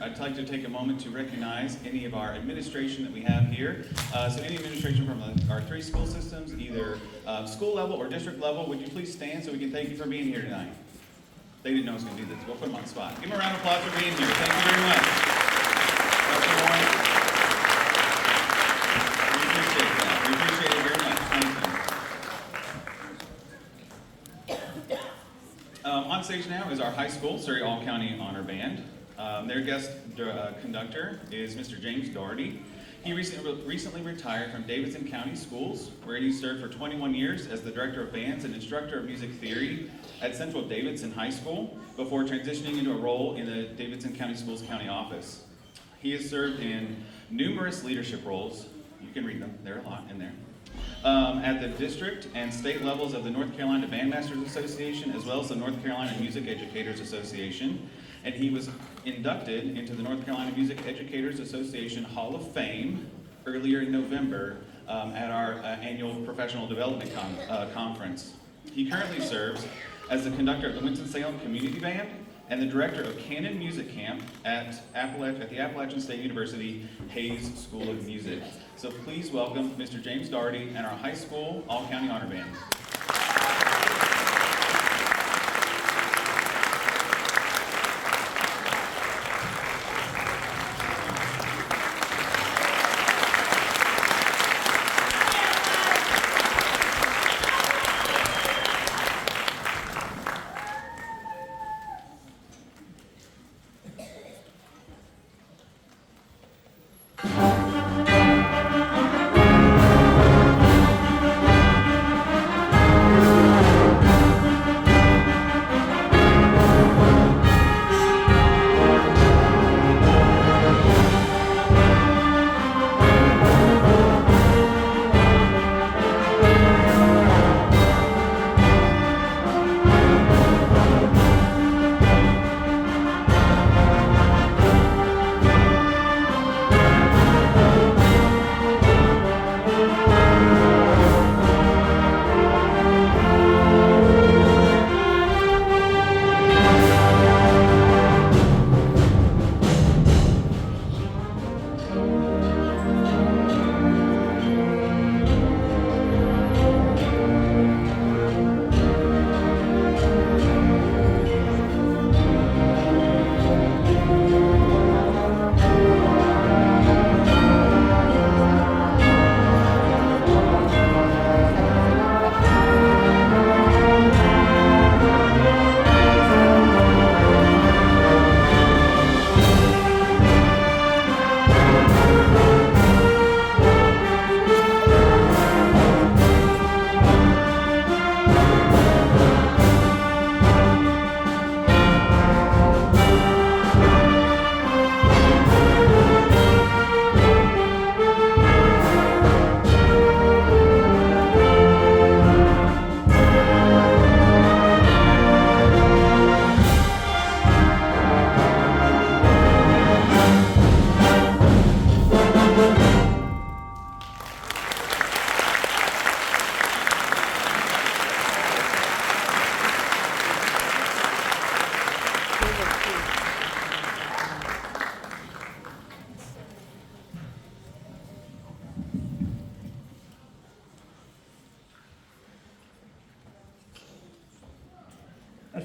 I'd like to take a moment to recognize any of our administration that we have here. So any administration from our 3 school systems, either school level or district level, would you please stand so we can thank you for being here tonight? They didn't know I was going to do this. We'll put them on the spot. Give them a round of applause for being here. Thank you very much. We appreciate that. We appreciate it very much. Thank you. On stage now is our high school Surrey All-County Honor Band. Their guest conductor is Mr. James Doherty. He recently retired from Davidson County Schools, where he served for 21 years as the director of bands and instructor of music theory at Central Davidson High School, before transitioning into a role in the Davidson County Schools County office. He has served in numerous leadership roles. You can read them, there are a lot in there. At the district and state levels of the North Carolina Bandmasters Association, as well as the North Carolina Music Educators Association. And he was inducted into the North Carolina Music Educators Association Hall of Fame earlier in November at our annual professional development conference. He currently serves as the conductor of the Winston-Salem Community Band and the director of Canon Music Camp at the Appalachian State University Hayes School of Music. So please welcome Mr. James Doherty and our high school All-County Honor Band.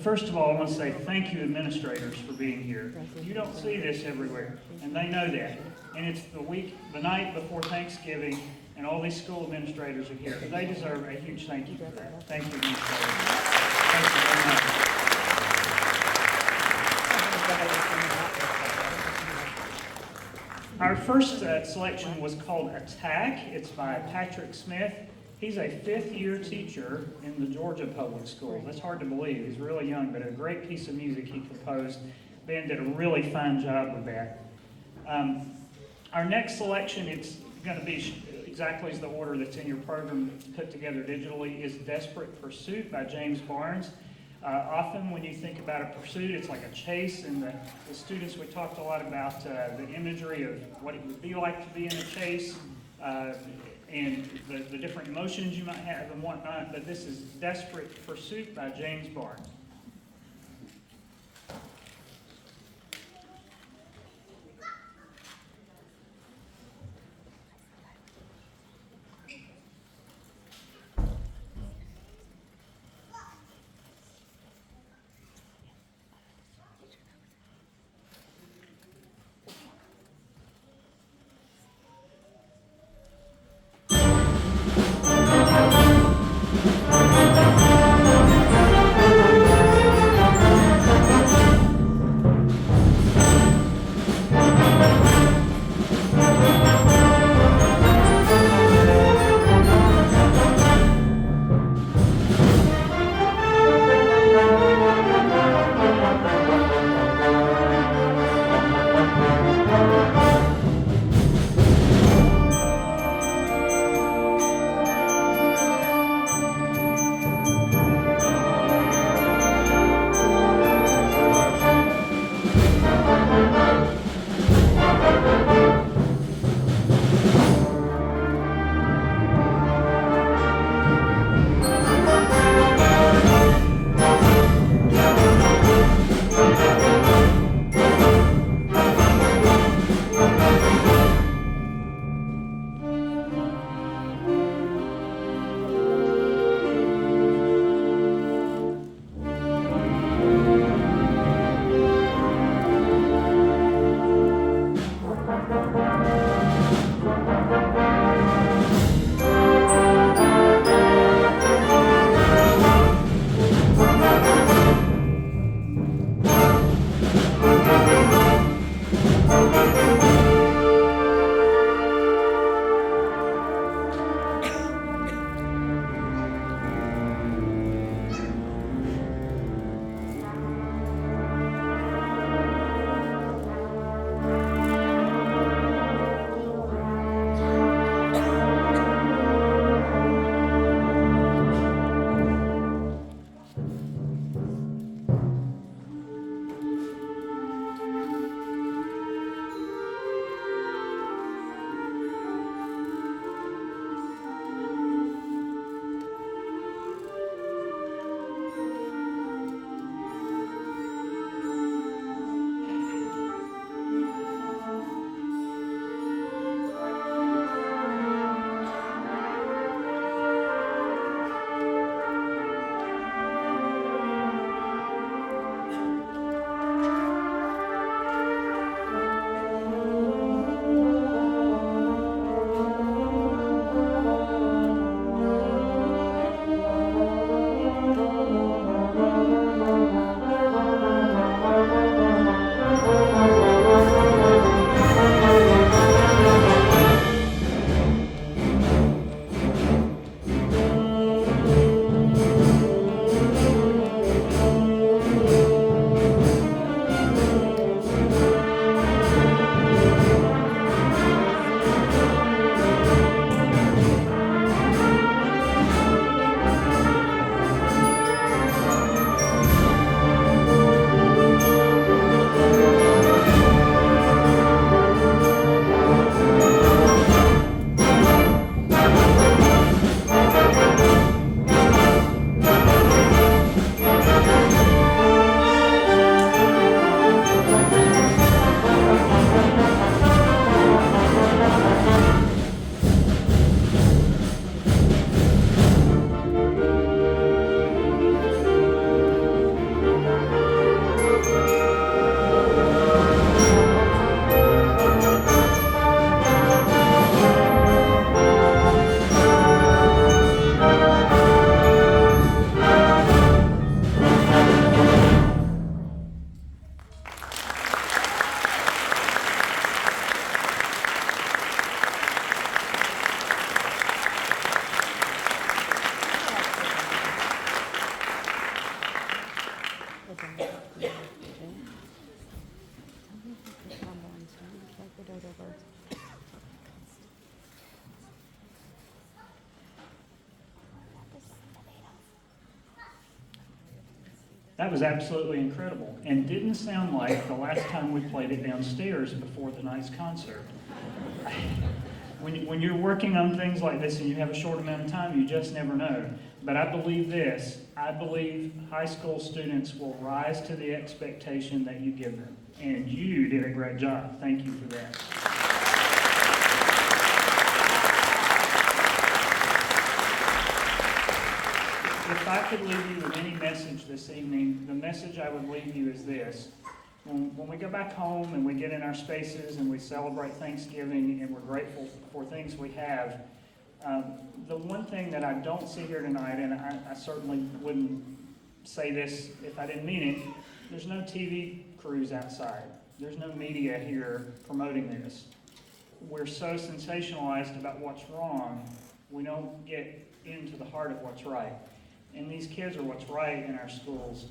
First of all, I want to say thank you, administrators, for being here. You don't see this everywhere, and they know that. And it's the night before Thanksgiving, and all these school administrators are here. They deserve a huge thank you for that. Thank you, administrators. Thank you very much. Our first selection was called Attack. It's by Patrick Smith. He's a 5th-year teacher in the Georgia Public Schools. That's hard to believe. He's really young, but a great piece of music he composed. Ben did a really fine job with that. Our next selection, it's going to be exactly as the order that's in your program put together digitally, is Desperate Pursuit by James Barnes. Often when you think about a pursuit, it's like a chase, and the students, we talked a lot about the imagery of what it would be like to be in a chase, and the different emotions you might have and whatnot, but this is Desperate Pursuit by James Barnes. That was absolutely incredible, and didn't sound like the last time we played it downstairs before the night's concert. When you're working on things like this and you have a short amount of time, you just never know. But I believe this, I believe high school students will rise to the expectation that you give them. And you did a great job. Thank you for that. If I could leave you with any message this evening, the message I would leave you is this. When we go back home and we get in our spaces and we celebrate Thanksgiving and we're grateful for things we have, the one thing that I don't see here tonight, and I certainly wouldn't say this if I didn't mean it, there's no TV crews outside. There's no media here promoting this. We're so sensationalized about what's wrong, we don't get into the heart of what's right. And these kids are what's right in our schools.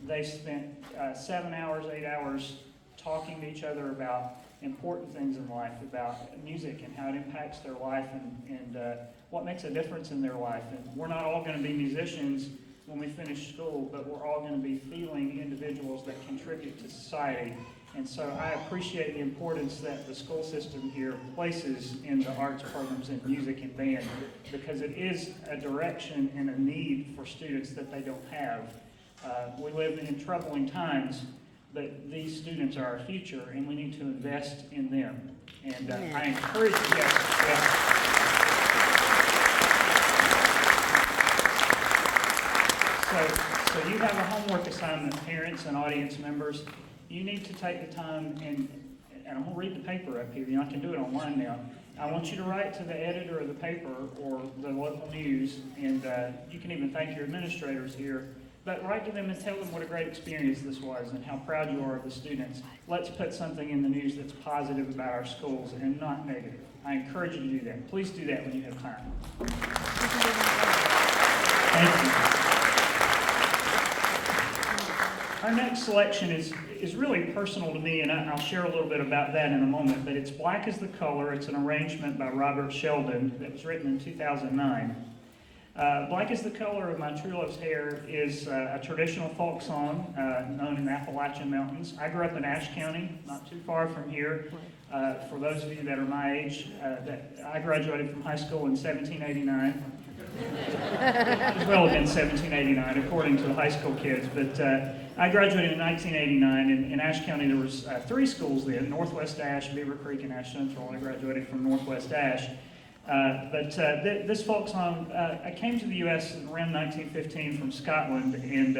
They spent 7 hours, 8 hours talking to each other about important things in life, about music and how it impacts their life and what makes a difference in their life. And we're not all going to be musicians when we finish school, but we're all going to be feeling individuals that contribute to society. And so I appreciate the importance that the school system here places in the arts programs in music and band, because it is a direction and a need for students that they don't have. We live in troubling times, but these students are our future, and we need to invest in them. And I encourage you, yes. So you have a homework assignment, parents and audience members. You need to take the time, and I'm going to read the paper up here. I can do it online now. I want you to write to the editor of the paper or the local news, and you can even thank your administrators here but write to them and tell them what a great experience this was and how proud you are of the students. Let's put something in the news that's positive about our schools and not negative. I encourage you to do that. Please do that when you have time. Thank you. Our next selection is really personal to me, and I'll share a little bit about that in a moment, but it's Black is the Color. It's an arrangement by Robert Sheldon that was written in 2009. Black is the Color of My True Love's Hair is a traditional folk song known in the Appalachian Mountains. I grew up in Ashe County, not too far from here. For those of you that are my age, I graduated from high school in 1789. It well have been 1789, according to the high school kids, but I graduated in 1989. In Ashe County, there was 3 schools then, Northwest Ashe, Beaver Creek, and Ashe Central. I graduated from Northwest Ashe. This folk song, I came to the U.S. around 1915 from Scotland, and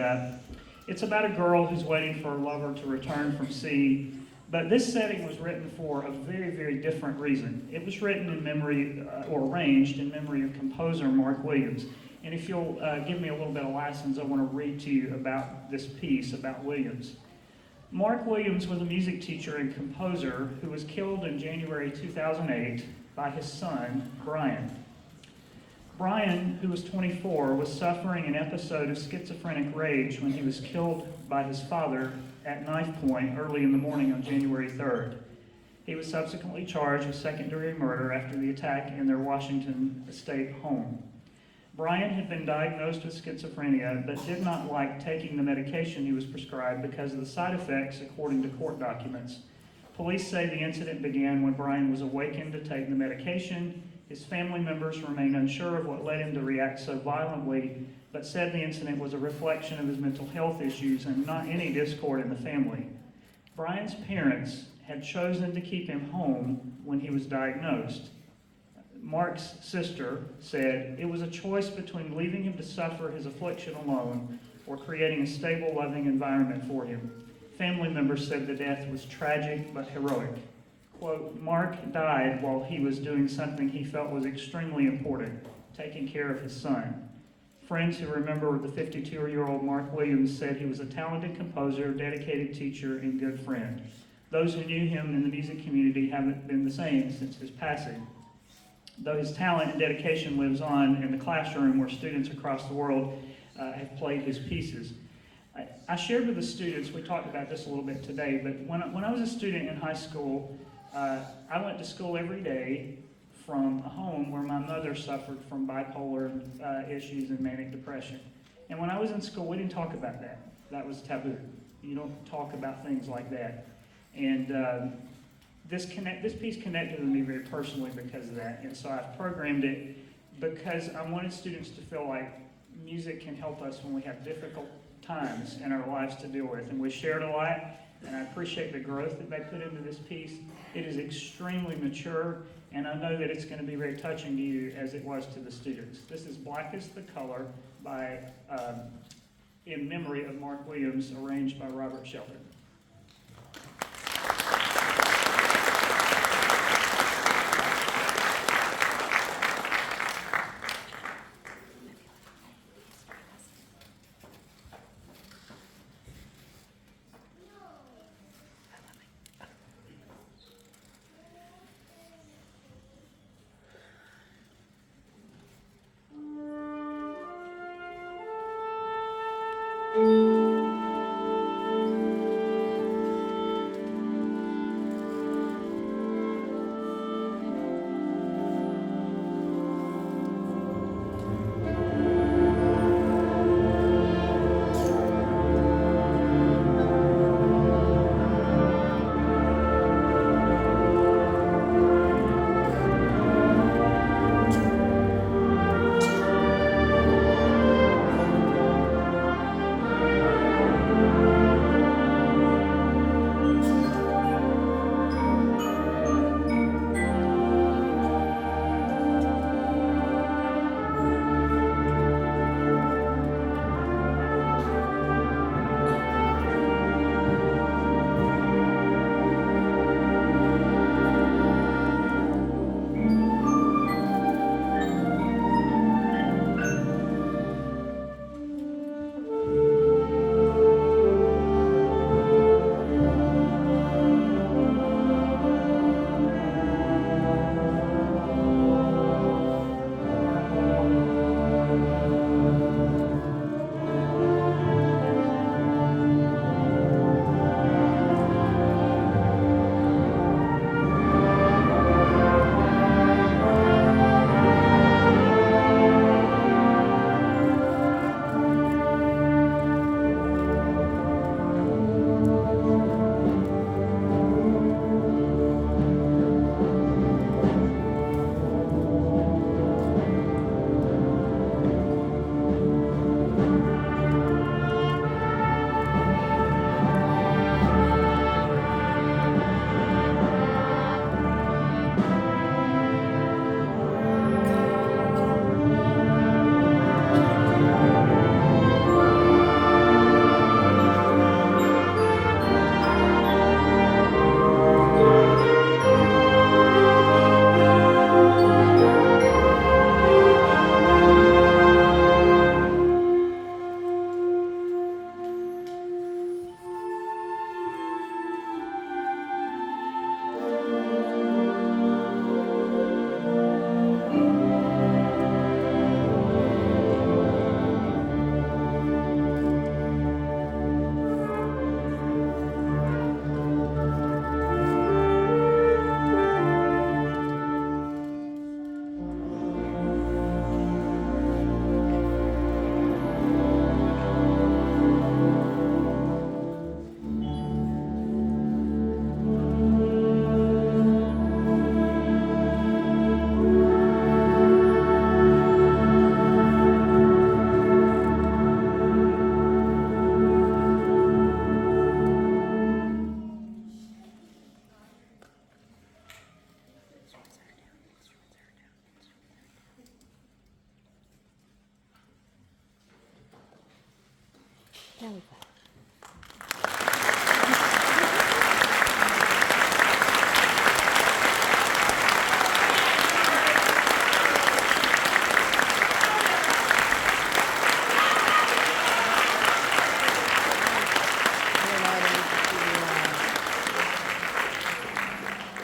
it's about a girl who's waiting for her lover to return from sea. But this setting was written for a very, very different reason. It was written in memory, or arranged in memory of composer Mark Williams. And if you'll give me a little bit of license, I want to read to you about this piece about Williams. Mark Williams was a music teacher and composer who was killed in January 2008 by his son, Brian. Brian, who was 24, was suffering an episode of schizophrenic rage when he was killed by his father at knife point early in the morning on January 3rd. He was subsequently charged with second-degree murder after the attack in their Washington State home. Brian had been diagnosed with schizophrenia, but did not like taking the medication he was prescribed because of the side effects, according to court documents. Police say the incident began when Brian was awakened to take the medication. His family members remain unsure of what led him to react so violently, but said the incident was a reflection of his mental health issues and not any discord in the family. Brian's parents had chosen to keep him home when he was diagnosed. Mark's sister said, "It was a choice between leaving him to suffer his affliction alone or creating a stable, loving environment for him." Family members said the death was tragic but heroic. Quote, "Mark died while he was doing something he felt was extremely important, taking care of his son." Friends who remember the 52-year-old Mark Williams said he was a talented composer, dedicated teacher, and good friend. Those who knew him in the music community haven't been the same since his passing. Though his talent and dedication lives on in the classroom where students across the world have played his pieces. I shared with the students, we talked about this a little bit today, but when I was a student in high school, I went to school every day from a home where my mother suffered from bipolar issues and manic depression. And when I was in school, we didn't talk about that. That was taboo. You don't talk about things like that. And this piece connected with me very personally because of that. And so I've programmed it because I wanted students to feel like music can help us when we have difficult times in our lives to deal with. And we shared a lot, and I appreciate the growth that they put into this piece. It is extremely mature, and I know that it's going to be very touching to you as it was to the students. This is Black is the Color by, in memory of Mark Williams, arranged by Robert Sheldon.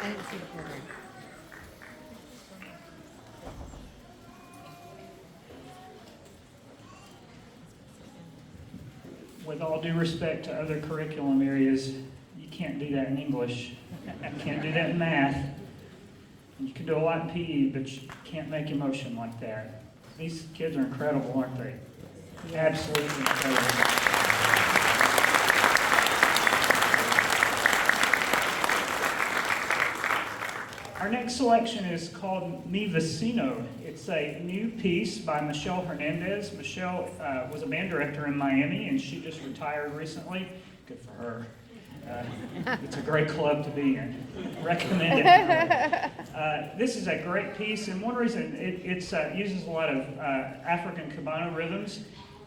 didn't see the program. With all due respect to other curriculum areas, you can't do that in English. You can't do that in math. You can do a lot in PE, but you can't make emotion like that. These kids are incredible, aren't they? Absolutely incredible. Our next selection is called Mi Vecino. It's a new piece by Michelle Hernandez. Michelle was a band director in Miami, and she just retired recently. Good for her. It's a great club to be in. Recommend it. This is a great piece, and one reason it uses a lot of African Cubano rhythms,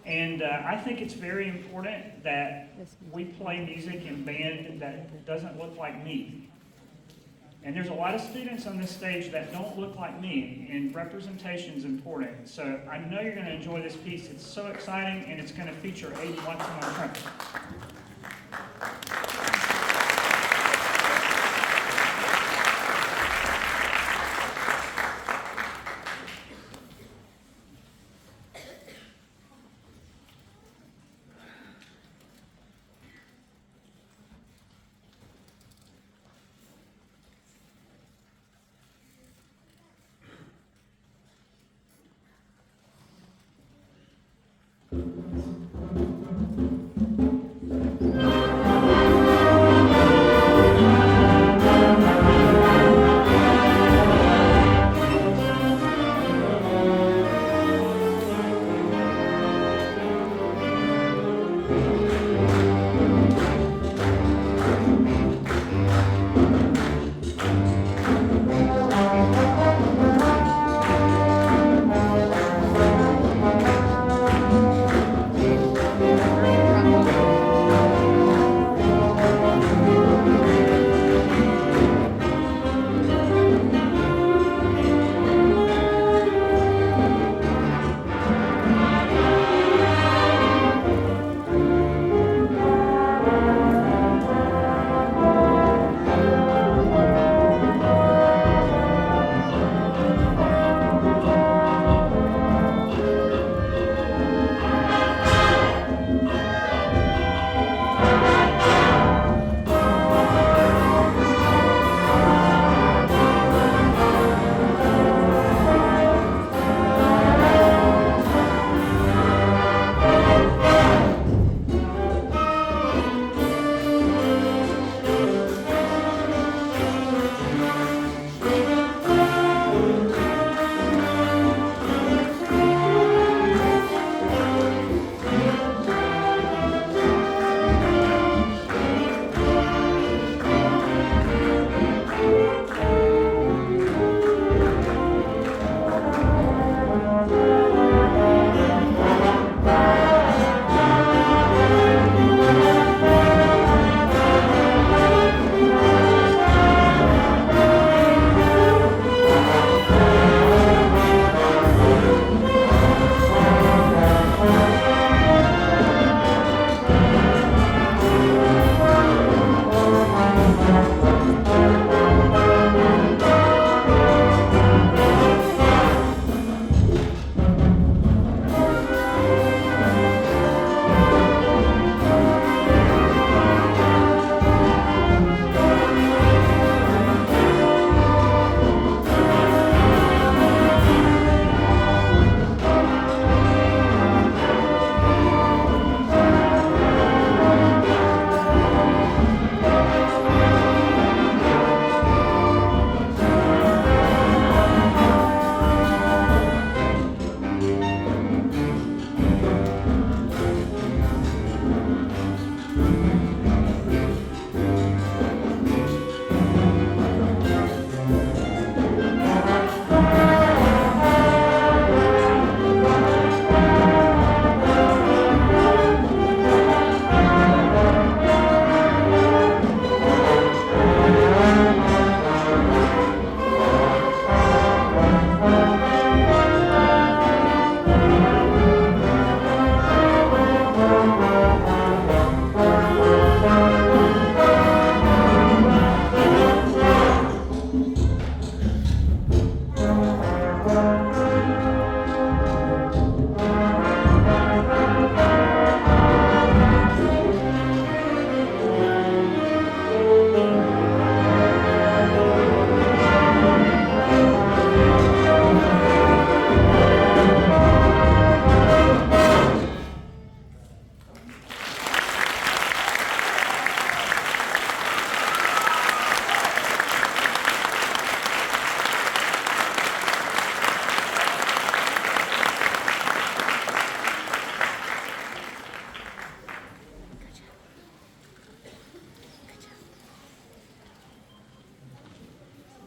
and I think it's very important that we play music in band that doesn't look like me. And there's a lot of students on this stage that don't look like me, and representation is important. So I know you're going to enjoy this piece. It's so exciting, and it's going to feature Aiden Watson on trumpet.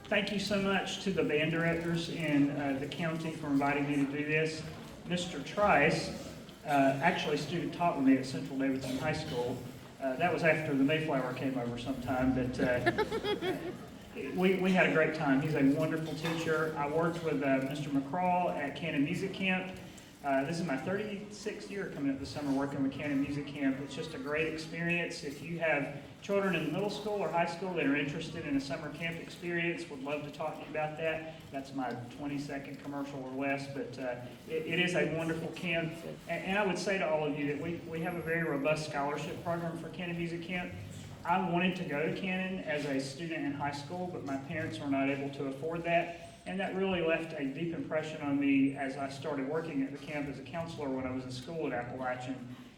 Thank you so much to the band directors in the county for inviting me to do this. Mr. Trice, actually a student taught with me at Central Davidson High School. That was after the Mayflower came over sometime, but we had a great time. He's a wonderful teacher. I worked with Mr. McCraw at Cannon Music Camp. This is my 36th year coming up this summer working with Cannon Music Camp. It's just a great experience. If you have children in middle school or high school that are interested in a summer camp experience, would love to talk to you about that. That's my 20-second commercial or less, but it is a wonderful camp. And I would say to all of you that we have a very robust scholarship program for Cannon Music Camp. I wanted to go to Cannon as a student in high school, but my parents were not able to afford that. And that really left a deep impression on me as I started working at the camp as a counselor when I was in school at Appalachian.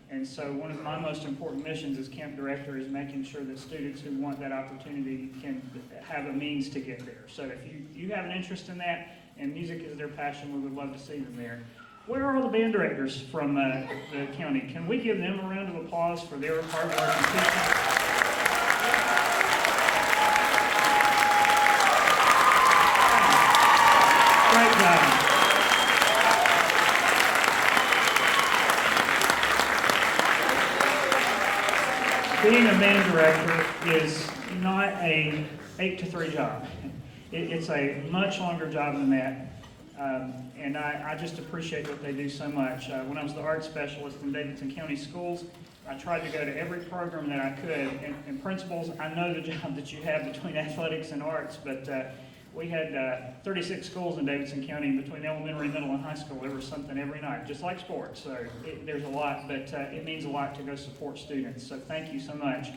And so one of my most important missions as camp director is making sure that students who want that opportunity can have a means to get there. So if you have an interest in that and music is their passion, we would love to see them there. Where are all the band directors from the county? Can we give them a round of applause for their hard work and teaching? Great job. Being a band director is not a 8 to 3 job. It's a much longer job than that. And I just appreciate what they do so much. When I was the art specialist in Davidson County Schools, I tried to go to every program that I could. And principals, I know the job that you have between athletics and arts, but we had 36 schools in Davidson County, and between elementary, middle, and high school, there was something every night, just like sports. So there's a lot, but it means a lot to go support students. So thank you so much.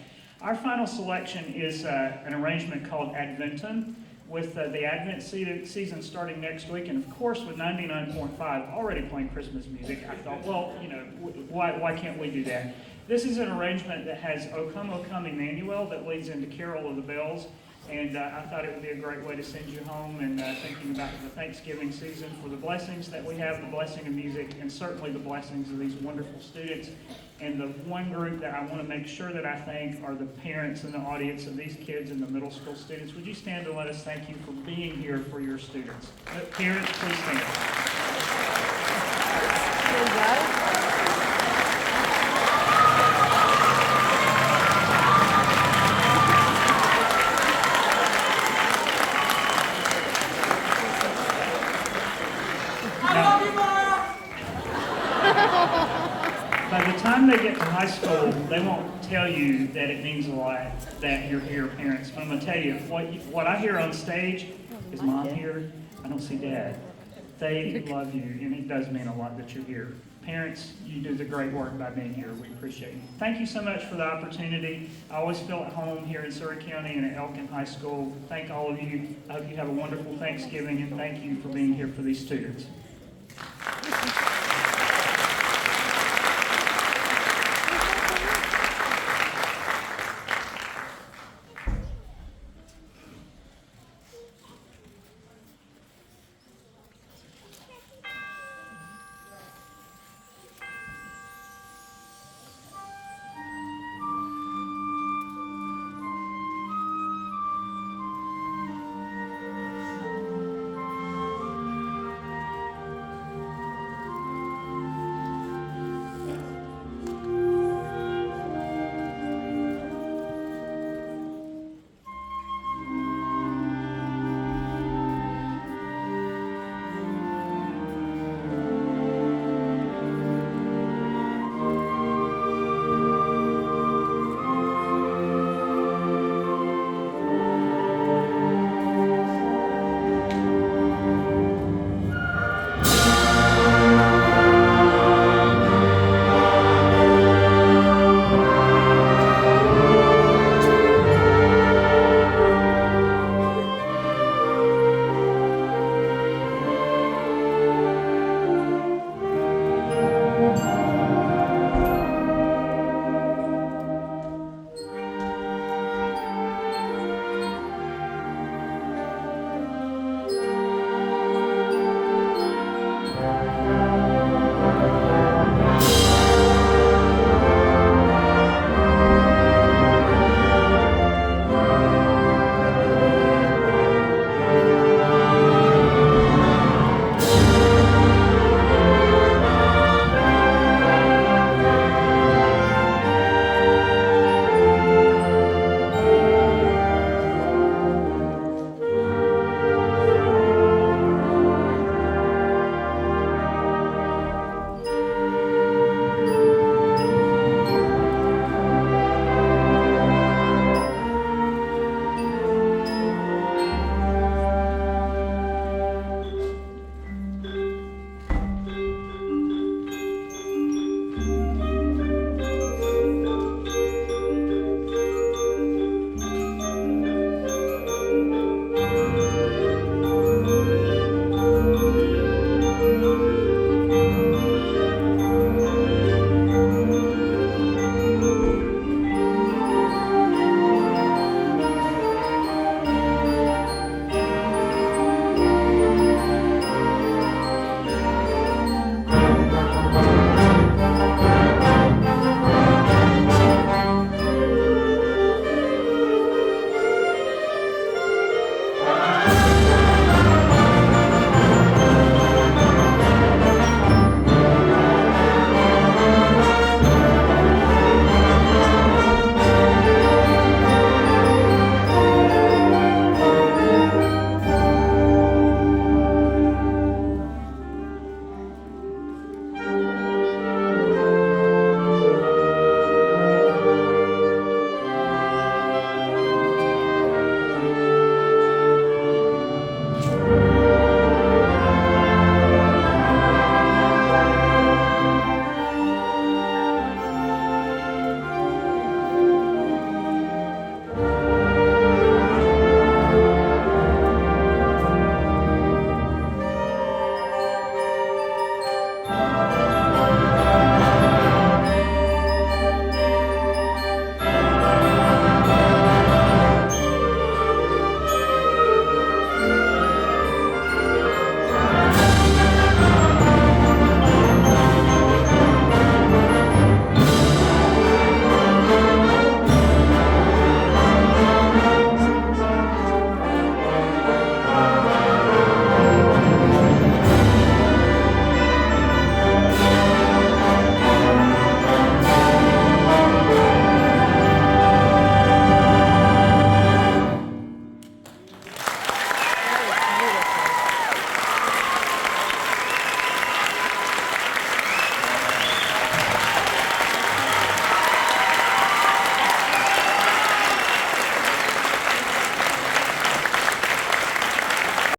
Our final selection is an arrangement called Adventum, with the Advent season starting next week, and of course with 99.5 already playing Christmas music, I thought, well, you know, why can't we do that? This is an arrangement that has O Come, O Come, Emmanuel that leads into Carol of the Bells, and I thought it would be a great way to send you home and thinking about the Thanksgiving season for the blessings that we have, the blessing of music, and certainly the blessings of these wonderful students. And the one group that I want to make sure that I thank are the parents in the audience of these kids and the middle school students. Would you stand and let us thank you for being here for your students? Parents, please stand. By the time they get to high school, they won't tell you that it means a lot that you're here, parents. But I'm going to tell you, what I hear on stage is Mom here. I don't see Dad. They love you, and it does mean a lot that you're here. Parents, you do the great work by being here. We appreciate you. Thank you so much for the opportunity. I always feel at home here in Surry County and at Elkin High School. Thank all of you. I hope you have a wonderful Thanksgiving, and thank you for being here for these students.